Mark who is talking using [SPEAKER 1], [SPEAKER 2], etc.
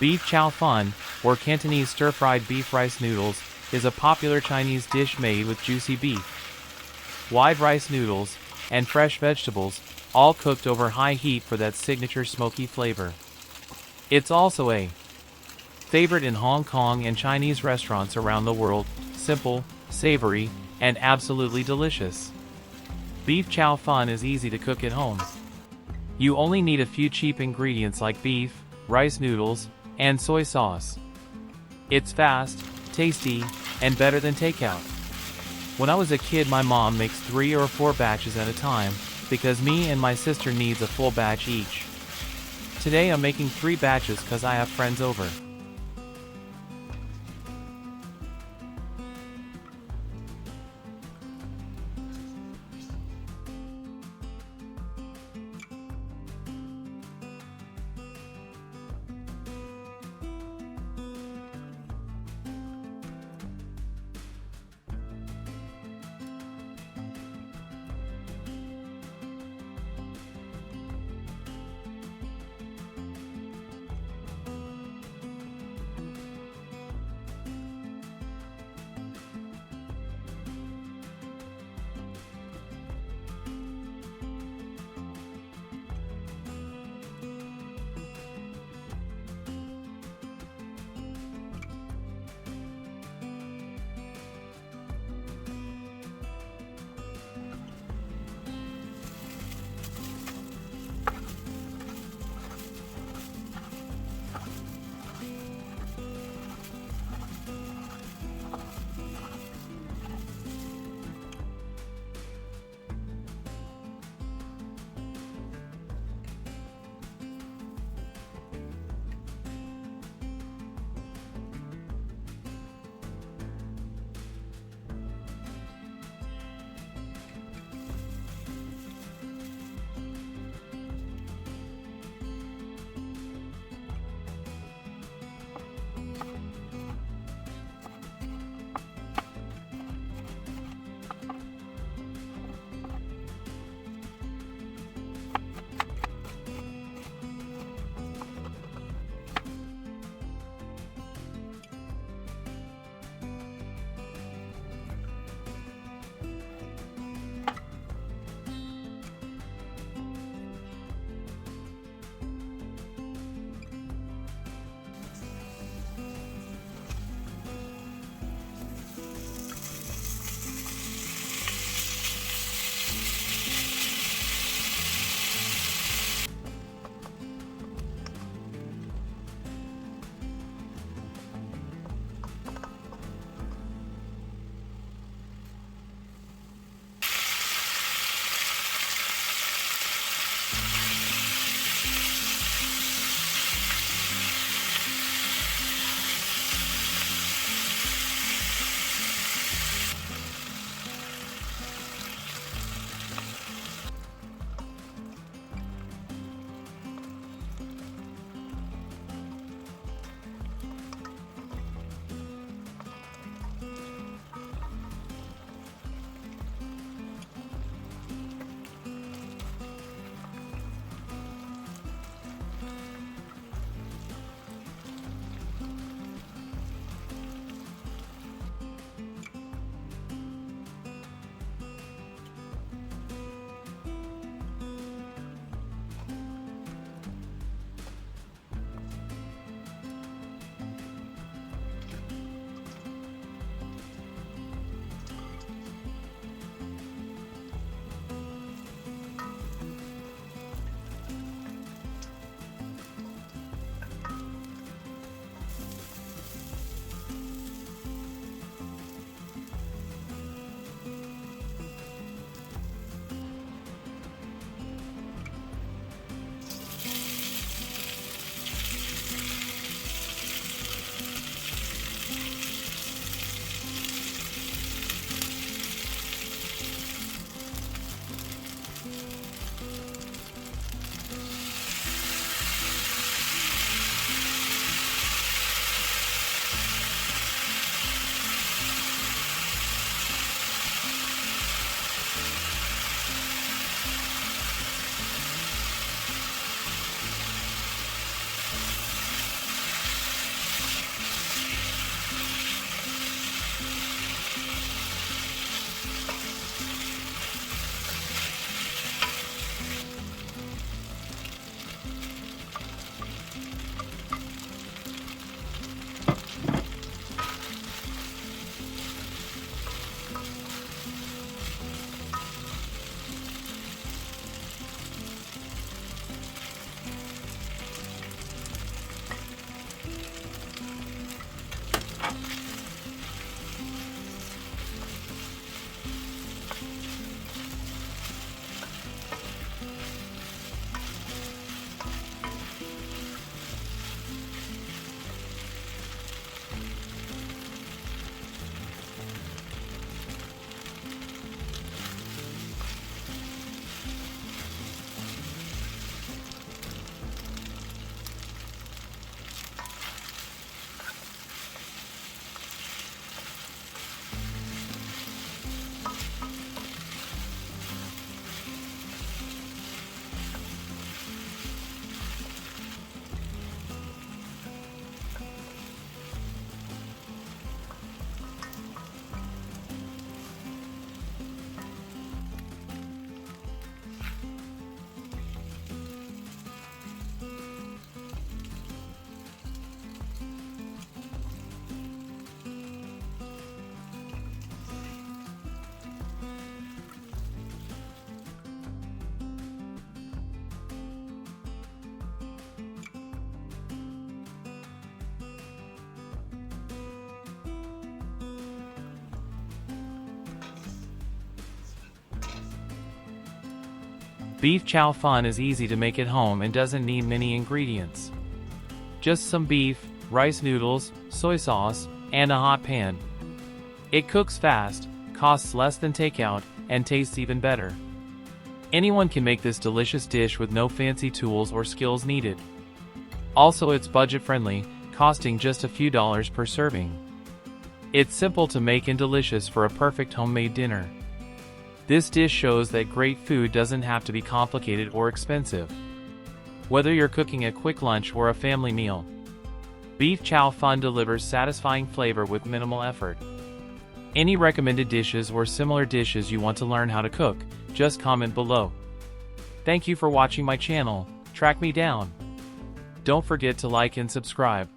[SPEAKER 1] Beef Chow Fun, or Cantonese stir-fried beef rice noodles, is a popular Chinese dish made with juicy beef, wide rice noodles, and fresh vegetables, all cooked over high heat for that signature smoky flavor. It's also a favorite in Hong Kong and Chinese restaurants around the world, simple, savory, and absolutely delicious. Beef Chow Fun is easy to cook at home. You only need a few cheap ingredients like beef, rice noodles, and soy sauce. It's fast, tasty, and better than takeout. When I was a kid, my mom makes 3 or 4 batches at a time, because me and my sister needs a full batch each. Today I'm making 3 batches cause I have friends over. Beef Chow Fun is easy to make at home and doesn't need many ingredients. Just some beef, rice noodles, soy sauce, and a hot pan. It cooks fast, costs less than takeout, and tastes even better. Anyone can make this delicious dish with no fancy tools or skills needed. Also, it's budget-friendly, costing just a few dollars per serving. It's simple to make and delicious for a perfect homemade dinner. This dish shows that great food doesn't have to be complicated or expensive. Whether you're cooking a quick lunch or a family meal, Beef Chow Fun delivers satisfying flavor with minimal effort. Any recommended dishes or similar dishes you want to learn how to cook, just comment below. Thank you for watching my channel. Track me down. Don't forget to like and subscribe.